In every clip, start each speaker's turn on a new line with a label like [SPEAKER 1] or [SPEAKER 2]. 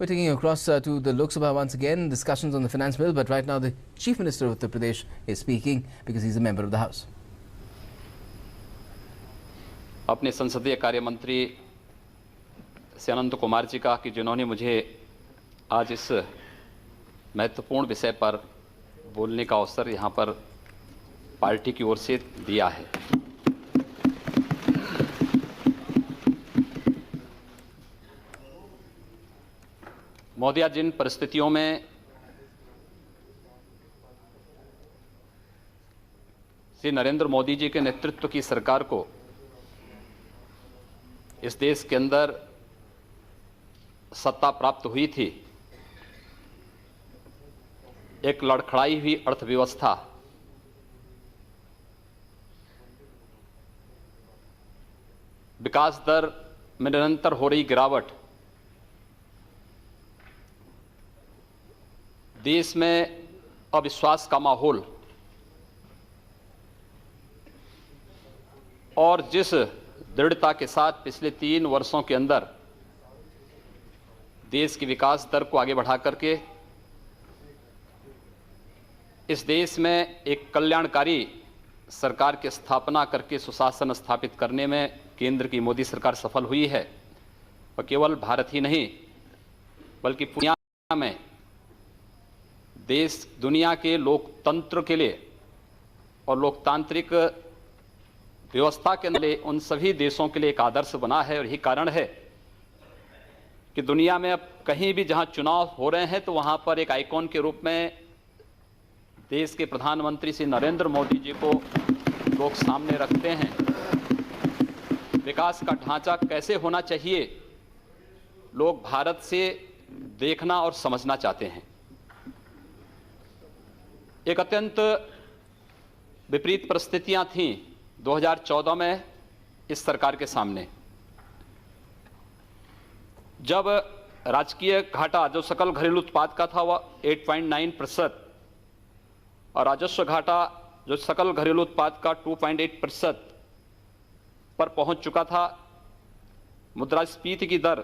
[SPEAKER 1] We're taking you across to the Lok Sabha once again, discussions on the finance bill, but right now the Chief Minister of Uttar Pradesh is speaking because he's a member of the House.
[SPEAKER 2] अपने संसदीय कार्य मंत्री श्री अनंत कुमार जी का कि जिन्होंने मुझे आज इस महत्वपूर्ण विषय पर बोलने का अवसर यहाँ पर पार्टी की ओर से दिया है। महोदया, जिन परिस्थितियों में श्री नरेंद्र मोदी जी के नेतृत्व की सरकार को इस देश के अंदर सत्ता प्राप्त हुई थी, एक लड़खड़ाई हुई अर्थव्यवस्था, विकास दर में निरंतर हो रही गिरावट, देश में अविश्वास का माहौल और जिस दृढ़ता के साथ पिछले 3 वर्षों के अंदर देश की विकास दर को आगे बढ़ा करके इस देश में एक कल्याणकारी सरकार की स्थापना करके सुशासन स्थापित करने में केंद्र की मोदी सरकार सफल हुई है। और केवल भारत ही नहीं बल्कि दुनिया में देश दुनिया के लोकतंत्र के लिए और लोकतांत्रिक व्यवस्था के लिए उन सभी देशों के लिए एक आदर्श बना है। और यही कारण है कि दुनिया में अब कहीं भी जहां चुनाव हो रहे हैं तो वहां पर एक आइकॉन के रूप में देश के प्रधानमंत्री श्री नरेंद्र मोदी जी को लोग सामने रखते हैं। विकास का ढांचा कैसे होना चाहिए लोग भारत से देखना और समझना चाहते हैं। एक अत्यंत विपरीत परिस्थितियां थीं 2014 में इस सरकार के सामने, जब राजकीय घाटा जो सकल घरेलू उत्पाद का था वह 8.9% और राजस्व घाटा जो सकल घरेलू उत्पाद का 2.8% पर पहुंच चुका था। मुद्रास्फीति की दर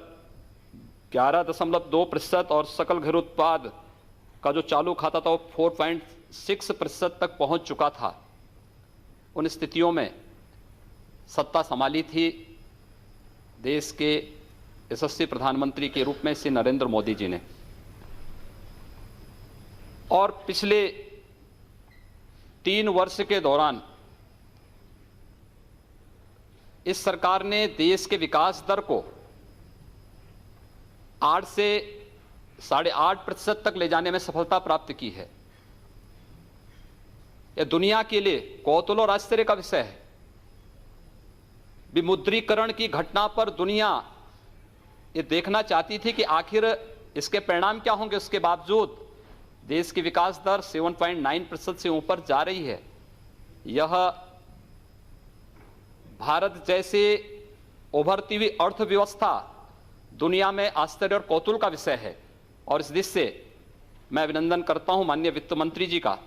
[SPEAKER 2] 11.2% और सकल घरेलू उत्पाद का जो चालू खाता था वो 4.6% तक पहुंच चुका था। उन स्थितियों में सत्ता संभाली थी देश के यशस्वी प्रधानमंत्री के रूप में श्री नरेंद्र मोदी जी ने। और पिछले 3 वर्ष के दौरान इस सरकार ने देश के विकास दर को 8 से 8.5% तक ले जाने में सफलता प्राप्त की है। यह दुनिया के लिए कौतूहल और आश्चर्य का विषय है। विमुद्रीकरण की घटना पर दुनिया ये देखना चाहती थी कि आखिर इसके परिणाम क्या होंगे। उसके बावजूद देश की विकास दर 7.9% से ऊपर जा रही है। यह भारत जैसे उभरती हुई अर्थव्यवस्था दुनिया में आश्चर्य और कौतूहल का विषय है। और इस दृष्टि से मैं अभिनंदन करता हूं माननीय वित्त मंत्री जी का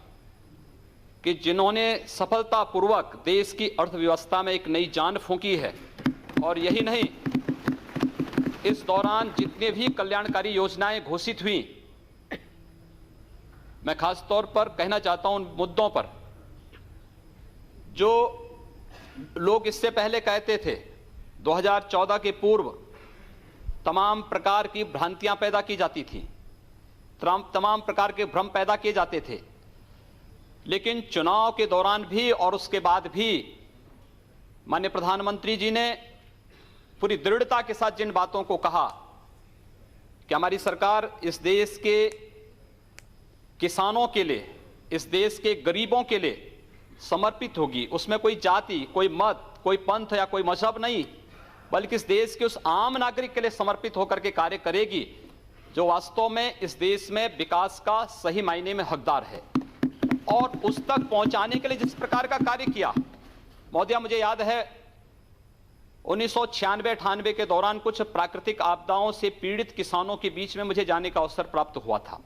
[SPEAKER 2] कि जिन्होंने सफलतापूर्वक देश की अर्थव्यवस्था में एक नई जान फूंकी है। और यही नहीं, इस दौरान जितने भी कल्याणकारी योजनाएं घोषित हुई, मैं खास तौर पर कहना चाहता हूं उन मुद्दों पर जो लोग इससे पहले कहते थे। 2014 के पूर्व तमाम प्रकार की भ्रांतियां पैदा की जाती थी, तमाम प्रकार के भ्रम पैदा किए जाते थे, लेकिन चुनाव के दौरान भी और उसके बाद भी माननीय प्रधानमंत्री जी ने पूरी दृढ़ता के साथ जिन बातों को कहा कि हमारी सरकार इस देश के किसानों के लिए, इस देश के गरीबों के लिए समर्पित होगी, उसमें कोई जाति, कोई मत, कोई पंथ या कोई मजहब नहीं, बल्कि इस देश के उस आम नागरिक के लिए समर्पित होकर के कार्य करेगी जो वास्तव में इस देश में विकास का सही मायने में हकदार है। और उस तक पहुंचाने के लिए जिस प्रकार का कार्य किया, महोदया, मुझे याद है 1996-98 के दौरान कुछ प्राकृतिक आपदाओं से पीड़ित किसानों के बीच में मुझे जाने का अवसर प्राप्त हुआ था।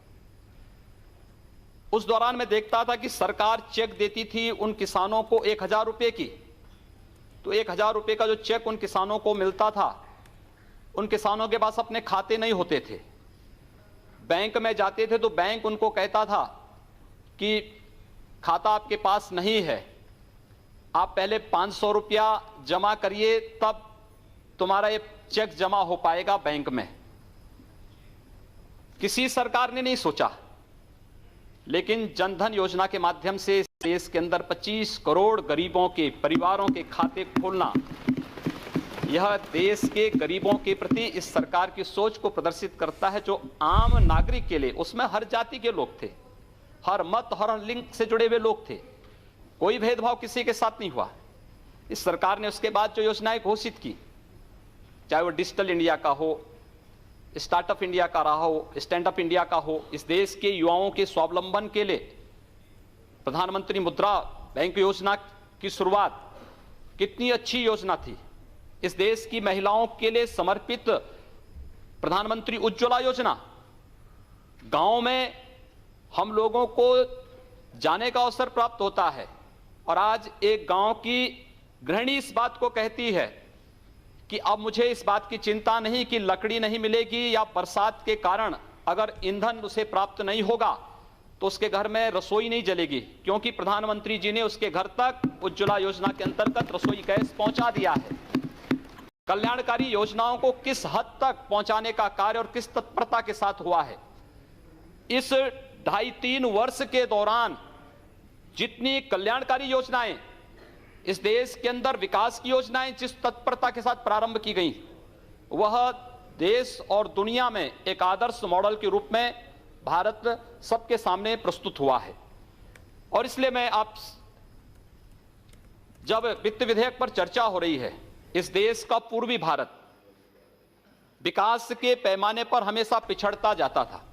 [SPEAKER 2] उस दौरान मैं देखता था कि सरकार चेक देती थी उन किसानों को 1000 रुपए की, तो 1000 रुपए का जो चेक उन किसानों को मिलता था, उन किसानों के पास अपने खाते नहीं होते थे। बैंक में जाते थे तो बैंक उनको कहता था कि खाता आपके पास नहीं है, आप पहले 500 रुपया जमा करिए तब तुम्हारा ये चेक जमा हो पाएगा बैंक में। किसी सरकार ने नहीं सोचा, लेकिन जनधन योजना के माध्यम से देश के अंदर 25 करोड़ गरीबों के परिवारों के खाते खोलना, यह देश के गरीबों के प्रति इस सरकार की सोच को प्रदर्शित करता है, जो आम नागरिक के लिए, उसमें हर जाति के लोग थे, हर मत हर लिंग से जुड़े हुए लोग थे, कोई भेदभाव किसी के साथ नहीं हुआ। इस सरकार ने उसके बाद जो योजनाएं घोषित की, चाहे वो डिजिटल इंडिया का हो, स्टार्टअप इंडिया का रहा हो, स्टैंड अप इंडिया का हो, इस देश के युवाओं के स्वावलंबन के लिए प्रधानमंत्री मुद्रा बैंक योजना की शुरुआत कितनी अच्छी योजना थी। इस देश की महिलाओं के लिए समर्पित प्रधानमंत्री उज्ज्वला योजना, गांव में हम लोगों को जाने का अवसर प्राप्त होता है, और आज एक गांव की गृहिणी इस बात को कहती है कि अब मुझे इस बात की चिंता नहीं कि लकड़ी नहीं मिलेगी या बरसात के कारण अगर ईंधन उसे प्राप्त नहीं होगा तो उसके घर में रसोई नहीं जलेगी, क्योंकि प्रधानमंत्री जी ने उसके घर तक उज्ज्वला योजना के अंतर्गत रसोई गैस पहुंचा दिया है। कल्याणकारी योजनाओं को किस हद तक पहुंचाने का कार्य और किस तत्परता के साथ हुआ है। इस 2.5-3 वर्ष के दौरान जितनी कल्याणकारी योजनाएं इस देश के अंदर, विकास की योजनाएं जिस तत्परता के साथ प्रारंभ की गई, वह देश और दुनिया में एक आदर्श मॉडल के रूप में भारत सबके सामने प्रस्तुत हुआ है। और इसलिए मैं आप, जब वित्त विधेयक पर चर्चा हो रही है, इस देश का पूर्वी भारत विकास के पैमाने पर हमेशा पिछड़ता जाता था,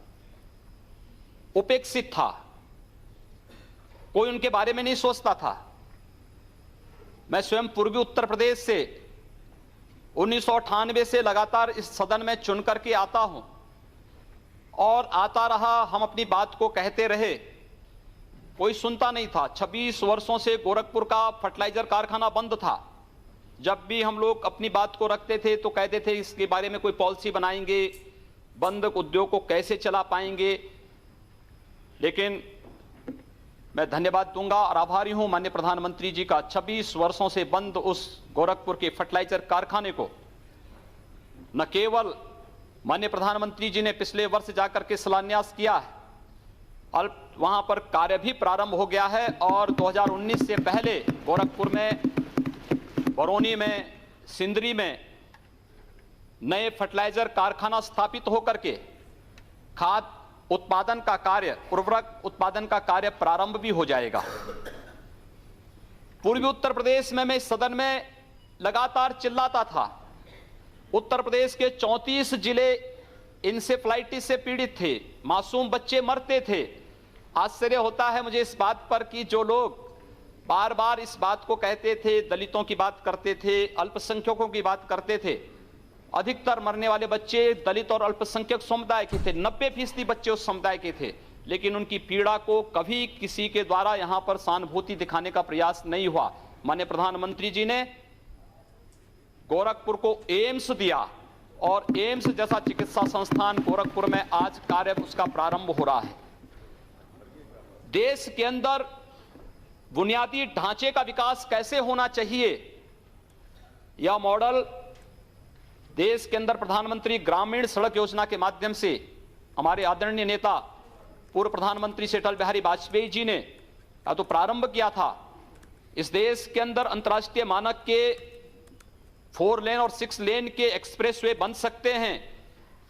[SPEAKER 2] उपेक्षित था, कोई उनके बारे में नहीं सोचता था। मैं स्वयं पूर्वी उत्तर प्रदेश से 1998 से लगातार इस सदन में चुन करके आता हूं और आता रहा, हम अपनी बात को कहते रहे, कोई सुनता नहीं था। 26 वर्षों से गोरखपुर का फर्टिलाइजर कारखाना बंद था। जब भी हम लोग अपनी बात को रखते थे तो कहते थे इसके बारे में कोई पॉलिसी बनाएंगे, बंद उद्योग को कैसे चला पाएंगे। लेकिन मैं धन्यवाद दूंगा और आभारी हूं माननीय प्रधानमंत्री जी का, 26 वर्षों से बंद उस गोरखपुर के फर्टिलाइजर कारखाने को न केवल माननीय प्रधानमंत्री जी ने पिछले वर्ष जाकर के शिलान्यास किया है, वहां पर कार्य भी प्रारंभ हो गया है, और 2019 से पहले गोरखपुर में, बरौनी में, सिंदरी में नए फर्टिलाइजर कारखाना स्थापित होकर के खाद उत्पादन का कार्य, उर्वरक उत्पादन का कार्य प्रारंभ भी हो जाएगा। पूर्वी उत्तर प्रदेश में मैं इस सदन में लगातार चिल्लाता था, उत्तर प्रदेश के 34 जिले इंसेफ्लाइटिस से पीड़ित थे, मासूम बच्चे मरते थे। आश्चर्य होता है मुझे इस बात पर कि जो लोग बार बार इस बात को कहते थे, दलितों की बात करते थे, अल्पसंख्यकों की बात करते थे, अधिकतर मरने वाले बच्चे दलित और अल्पसंख्यक समुदाय के थे, 90% बच्चे उस समुदाय के थे, लेकिन उनकी पीड़ा को कभी किसी के द्वारा यहां पर सहानुभूति दिखाने का प्रयास नहीं हुआ। माननीय प्रधानमंत्री जी ने गोरखपुर को एम्स दिया, और एम्स जैसा चिकित्सा संस्थान गोरखपुर में आज कार्य उसका प्रारंभ हो रहा है। देश के अंदर बुनियादी ढांचे का विकास कैसे होना चाहिए, यह मॉडल देश के अंदर प्रधानमंत्री ग्रामीण सड़क योजना के माध्यम से हमारे आदरणीय नेता पूर्व प्रधानमंत्री श्री अटल बिहारी वाजपेयी जी ने तो प्रारंभ किया था। इस देश के अंदर अंतर्राष्ट्रीय मानक के 4 लेन और 6 लेन के एक्सप्रेसवे बन सकते हैं,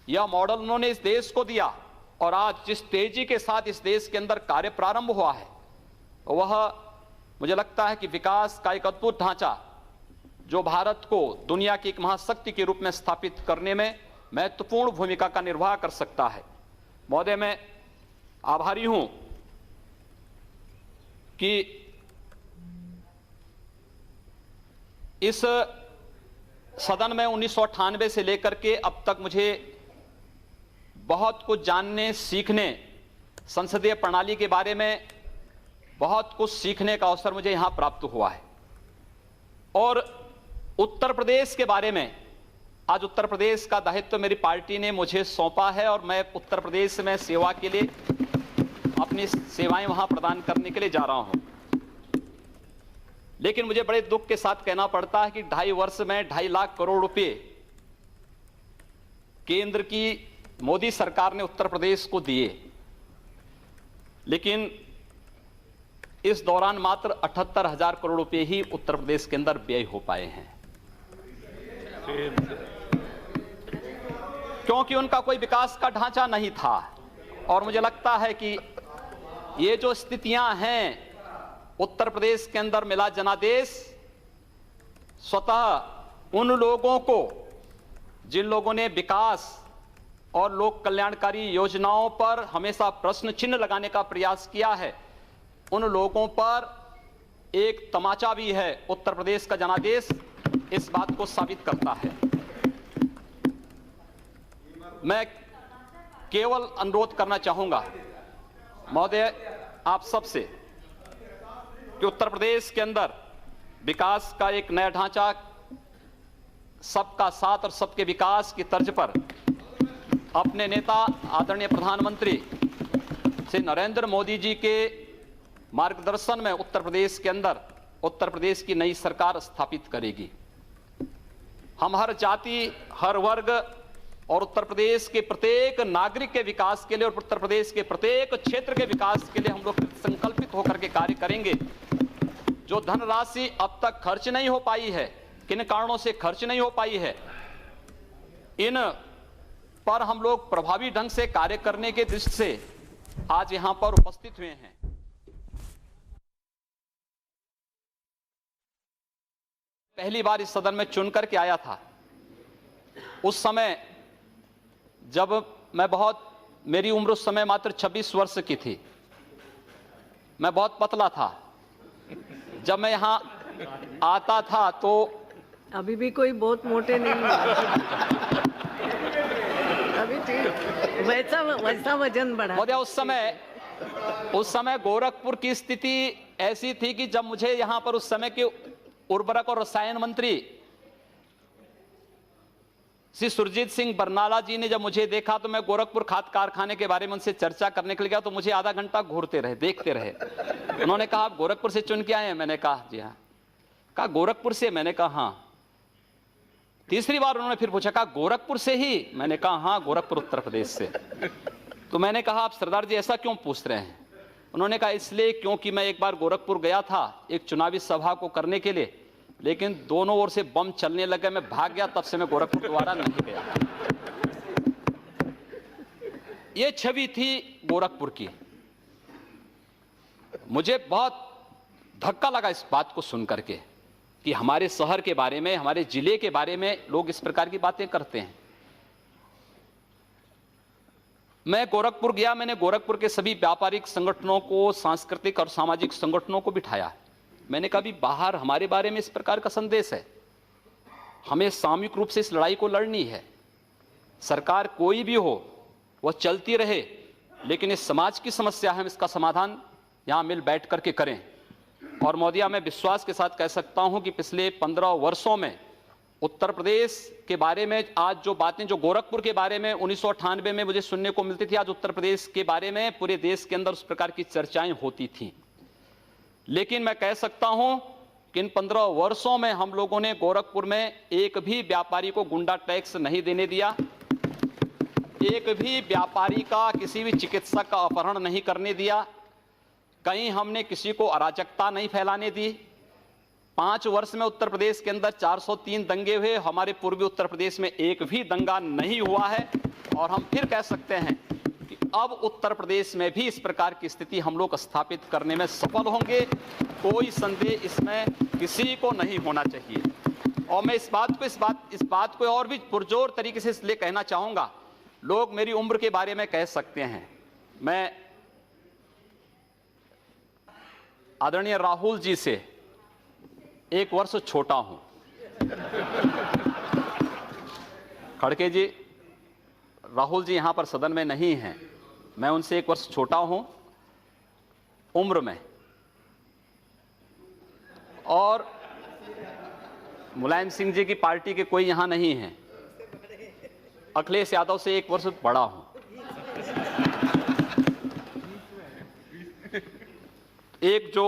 [SPEAKER 2] यह मॉडल उन्होंने इस देश को दिया। और आज जिस तेजी के साथ इस देश के अंदर कार्य प्रारंभ हुआ है, वह मुझे लगता है कि विकास का एक अद्भुत ढांचा जो भारत को दुनिया की एक महाशक्ति के रूप में स्थापित करने में महत्वपूर्ण भूमिका का निर्वाह कर सकता है। महोदय, मैं आभारी हूं कि इस सदन में 1998 से लेकर के अब तक मुझे बहुत कुछ जानने, सीखने, संसदीय प्रणाली के बारे में बहुत कुछ सीखने का अवसर मुझे यहां प्राप्त हुआ है। और उत्तर प्रदेश के बारे में आज उत्तर प्रदेश का दायित्व मेरी पार्टी ने मुझे सौंपा है और मैं उत्तर प्रदेश में सेवा के लिए अपनी सेवाएं वहां प्रदान करने के लिए जा रहा हूं। लेकिन मुझे बड़े दुख के साथ कहना पड़ता है कि 2.5 वर्ष में 2.5 लाख करोड़ रुपए केंद्र की मोदी सरकार ने उत्तर प्रदेश को दिए, लेकिन इस दौरान मात्र 78,000 करोड़ रुपए ही उत्तर प्रदेश के अंदर व्यय हो पाए हैं, क्योंकि उनका कोई विकास का ढांचा नहीं था। और मुझे लगता है कि ये जो स्थितियां हैं उत्तर प्रदेश के अंदर, मिला जनादेश स्वतः उन लोगों को जिन लोगों ने विकास और लोक कल्याणकारी योजनाओं पर हमेशा प्रश्न चिन्ह लगाने का प्रयास किया है, उन लोगों पर एक तमाचा भी है। उत्तर प्रदेश का जनादेश इस बात को साबित करता है। मैं केवल अनुरोध करना चाहूंगा महोदय आप सबसे कि उत्तर प्रदेश के अंदर विकास का एक नया ढांचा, सबका साथ और सबके विकास की तर्ज पर अपने नेता आदरणीय प्रधानमंत्री श्री नरेंद्र मोदी जी के मार्गदर्शन में उत्तर प्रदेश के अंदर उत्तर प्रदेश की नई सरकार स्थापित करेगी। हम हर जाति, हर वर्ग और उत्तर प्रदेश के प्रत्येक नागरिक के विकास के लिए और उत्तर प्रदेश के प्रत्येक क्षेत्र के विकास के लिए हम लोग संकल्पित होकर के कार्य करेंगे। जो धनराशि अब तक खर्च नहीं हो पाई है, किन कारणों से खर्च नहीं हो पाई है, इन पर हम लोग प्रभावी ढंग से कार्य करने के दृष्टि से आज यहां पर उपस्थित हुए हैं। पहली बार इस सदन में चुन करके आया था, उस समय जब मेरी उम्र उस समय मात्र 26 वर्ष की थी, मैं बहुत पतला था। जब मैं यहां आता था तो
[SPEAKER 3] अभी भी कोई बहुत मोटे नहीं है। अभी ठीक वैसा वजन बढ़ा।
[SPEAKER 2] महोदय उस समय गोरखपुर की स्थिति ऐसी थी कि जब मुझे यहां पर उस समय के उर्वरक और रसायन मंत्री श्री सुरजीत सिंह बरनाला जी ने जब मुझे देखा तो मैं गोरखपुर खाद कारखाने के बारे में उनसे चर्चा करने के लिए गया तो मुझे आधा घंटा घूरते रहे, देखते रहे। उन्होंने कहा आप गोरखपुर से चुन के आए हैं? मैंने कहा जी हाँ। कहा गोरखपुर से? मैंने कहा हाँ। तीसरी बार उन्होंने फिर पूछा, कहा गोरखपुर से ही? मैंने कहा हाँ, गोरखपुर उत्तर प्रदेश से। तो मैंने कहा आप सरदार जी ऐसा क्यों पूछ रहे हैं? उन्होंने कहा इसलिए क्योंकि मैं एक बार गोरखपुर गया था एक चुनावी सभा को करने के लिए, लेकिन दोनों ओर से बम चलने लगे, मैं भाग गया, तब से मैं गोरखपुर दोबारा नहीं गया। ये छवि थी गोरखपुर की। मुझे बहुत धक्का लगा इस बात को सुन करके कि हमारे शहर के बारे में, हमारे जिले के बारे में लोग इस प्रकार की बातें करते हैं। मैं गोरखपुर गया, मैंने गोरखपुर के सभी व्यापारिक संगठनों को, सांस्कृतिक और सामाजिक संगठनों को बिठाया। मैंने कहा भी बाहर हमारे बारे में इस प्रकार का संदेश है, हमें सामूहिक रूप से इस लड़ाई को लड़नी है। सरकार कोई भी हो वह चलती रहे, लेकिन इस समाज की समस्या है, हम इसका समाधान यहां मिल बैठ करके करें। और महोदया मैं विश्वास के साथ कह सकता हूं कि पिछले 15 वर्षों में उत्तर प्रदेश के बारे में आज जो बातें, जो गोरखपुर के बारे में 1998 में मुझे सुनने को मिलती थी, आज उत्तर प्रदेश के बारे में पूरे देश के अंदर उस प्रकार की चर्चाएं होती थीं। लेकिन मैं कह सकता हूं कि इन 15 वर्षों में हम लोगों ने गोरखपुर में एक भी व्यापारी को गुंडा टैक्स नहीं देने दिया, एक भी व्यापारी का, किसी भी चिकित्सक का अपहरण नहीं करने दिया, कहीं हमने किसी को अराजकता नहीं फैलाने दी। 5 वर्ष में उत्तर प्रदेश के अंदर 403 दंगे हुए, हमारे पूर्वी उत्तर प्रदेश में एक भी दंगा नहीं हुआ है। और हम फिर कह सकते हैं कि अब उत्तर प्रदेश में भी इस प्रकार की स्थिति हम लोग स्थापित करने में सफल होंगे, कोई संदेह इसमें किसी को नहीं होना चाहिए। और मैं इस बात को और भी पुरजोर तरीके से इसलिए कहना चाहूंगा, लोग मेरी उम्र के बारे में कह सकते हैं, मैं आदरणीय राहुल जी से 1 वर्ष छोटा हूं। खड़के जी, राहुल जी यहां पर सदन में नहीं हैं, मैं उनसे 1 वर्ष छोटा हूं उम्र में। और मुलायम सिंह जी की पार्टी के कोई यहां नहीं हैं, अखिलेश यादव से 1 वर्ष बड़ा हूं। एक जो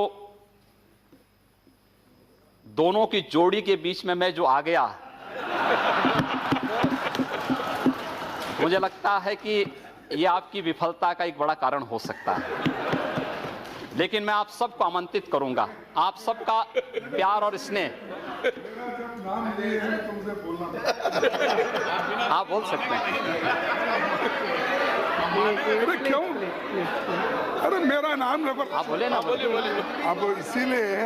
[SPEAKER 2] दोनों की जोड़ी के बीच में मैं जो आ गया, मुझे लगता है कि यह आपकी विफलता का एक बड़ा कारण हो सकता है। लेकिन मैं आप सबको आमंत्रित करूंगा, आप सबका प्यार और स्नेह। आप बोल सकते हैं।
[SPEAKER 4] अरे क्यों? अरे मेरा नाम
[SPEAKER 2] आप बोले ना, बोले।
[SPEAKER 4] अब इसीलिए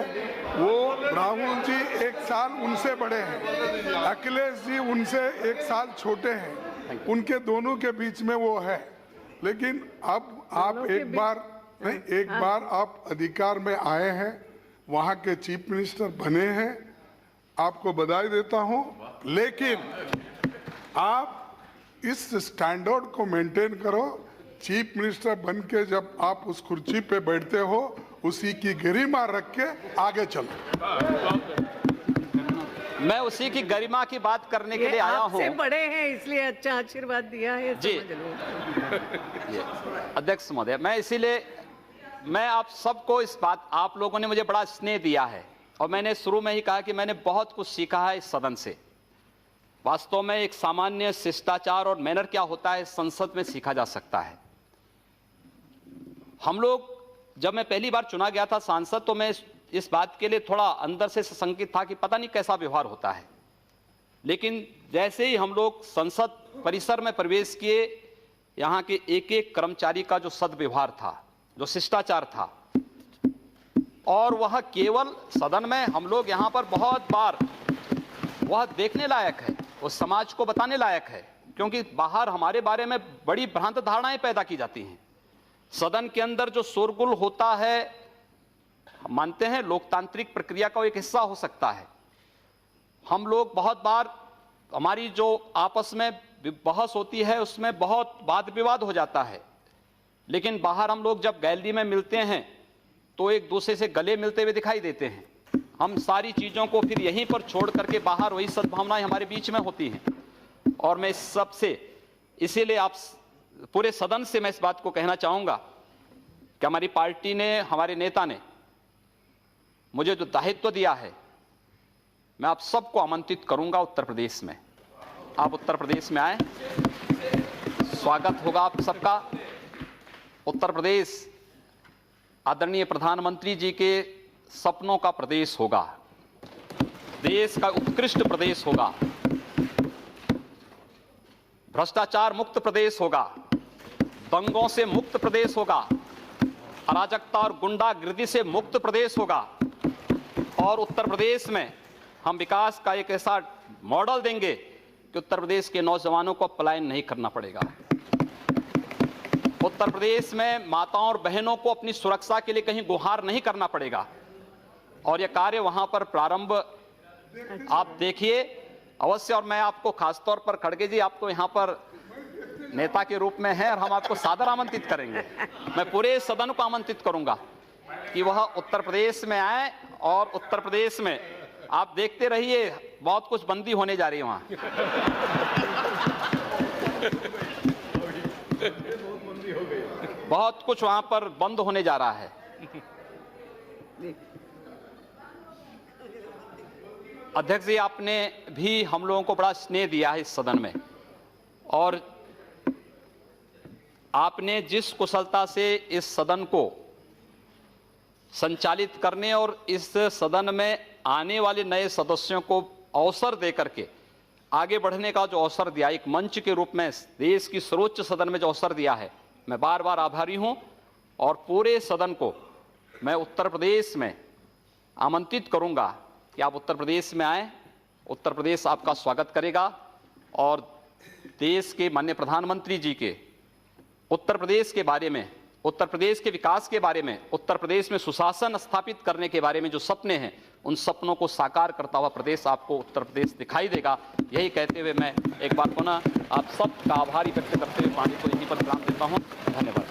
[SPEAKER 4] वो राहुल जी 1 साल उनसे बड़े हैं, अखिलेश जी उनसे 1 साल छोटे हैं, उनके दोनों के बीच में वो है। लेकिन अब आप एक बार आप अधिकार में आए हैं, वहाँ के चीफ मिनिस्टर बने हैं, आपको बधाई देता हूँ। लेकिन आप इस स्टैंडर्ड को मेंटेन करो। चीफ मिनिस्टर बन के जब आप उस कुर्सी पे बैठते हो, उसी की गरिमा रख के आगे चलो।
[SPEAKER 2] मैं उसी की गरिमा की बात करने के लिए आया हूँ।
[SPEAKER 3] आपसे बड़े हैं इसलिए अच्छा आशीर्वाद दिया है,
[SPEAKER 2] जी।
[SPEAKER 3] समझ लो।
[SPEAKER 2] अध्यक्ष महोदय, मैं आप सबको इस बात, आप लोगों ने मुझे बड़ा स्नेह दिया है और मैंने शुरू में ही कहा कि मैंने बहुत कुछ सीखा है इस सदन से। वास्तव में एक सामान्य शिष्टाचार और मैनर क्या होता है संसद में सीखा जा सकता है। हम लोग, जब मैं पहली बार चुना गया था सांसद, तो मैं इस बात के लिए थोड़ा अंदर से संकित था कि पता नहीं कैसा व्यवहार होता है। लेकिन जैसे ही हम लोग संसद परिसर में प्रवेश किए, यहाँ के एक एक कर्मचारी का जो सद्व्यवहार था, जो शिष्टाचार था, और वह केवल सदन में हम लोग यहाँ पर बहुत बार वह देखने लायक है, उस समाज को बताने लायक है, क्योंकि बाहर हमारे बारे में बड़ी भ्रांत धारणाएं पैदा की जाती हैं। सदन के अंदर जो शोरगुल होता है, हम मानते हैं लोकतांत्रिक प्रक्रिया का एक हिस्सा हो सकता है। हम लोग बहुत बार, हमारी जो आपस में बहस होती है उसमें बहुत वाद विवाद हो जाता है, लेकिन बाहर हम लोग जब गैलरी में मिलते हैं तो एक दूसरे से गले मिलते हुए दिखाई देते हैं। हम सारी चीज़ों को फिर यहीं पर छोड़ करके बाहर वही सद्भावनाएं हमारे बीच में होती हैं। और मैं इस सब से, इसीलिए आप पूरे सदन से मैं इस बात को कहना चाहूँगा कि हमारी पार्टी ने, हमारे नेता ने मुझे जो दायित्व दिया है, मैं आप सबको आमंत्रित करूँगा उत्तर प्रदेश में। आप उत्तर प्रदेश में आए, स्वागत होगा आप सबका। उत्तर प्रदेश आदरणीय प्रधानमंत्री जी के सपनों का प्रदेश होगा, देश का उत्कृष्ट प्रदेश होगा, भ्रष्टाचार मुक्त प्रदेश होगा, दंगों से मुक्त प्रदेश होगा, अराजकता और गुंडागिर्दी से मुक्त प्रदेश होगा। और उत्तर प्रदेश में हम विकास का एक ऐसा मॉडल देंगे कि उत्तर प्रदेश के नौजवानों को पलायन नहीं करना पड़ेगा। उत्तर प्रदेश में माताओं और बहनों को अपनी सुरक्षा के लिए कहीं गुहार नहीं करना पड़ेगा। और यह कार्य वहां पर प्रारंभ आप देखिए अवश्य। और मैं आपको खासतौर पर, खड़गे जी, आप तो यहाँ पर नेता के रूप में हैं और हम आपको सादर आमंत्रित करेंगे। मैं पूरे सदन को आमंत्रित करूंगा कि वह उत्तर प्रदेश में आए, और उत्तर प्रदेश में आप देखते रहिए बहुत कुछ बंदी होने जा रही है वहां। बहुत कुछ वहां पर बंद होने जा रहा है। अध्यक्ष जी, आपने भी हम लोगों को बड़ा स्नेह दिया है इस सदन में, और आपने जिस कुशलता से इस सदन को संचालित करने और इस सदन में आने वाले नए सदस्यों को अवसर देकर के आगे बढ़ने का जो अवसर दिया, एक मंच के रूप में देश की सर्वोच्च सदन में जो अवसर दिया है, मैं बार बार आभारी हूं। और पूरे सदन को मैं उत्तर प्रदेश में आमंत्रित करूंगा कि आप उत्तर प्रदेश में आएं। उत्तर प्रदेश आपका स्वागत करेगा और देश के माननीय प्रधानमंत्री जी के उत्तर प्रदेश के बारे में, उत्तर प्रदेश के विकास के बारे में, उत्तर प्रदेश में सुशासन स्थापित करने के बारे में जो सपने हैं, उन सपनों को साकार करता हुआ प्रदेश आपको उत्तर प्रदेश दिखाई देगा। यही कहते हुए मैं एक बार पुनः आप सबका आभारी व्यक्त करते हुए पानी को यहीं पर विराम देता हूं। धन्यवाद।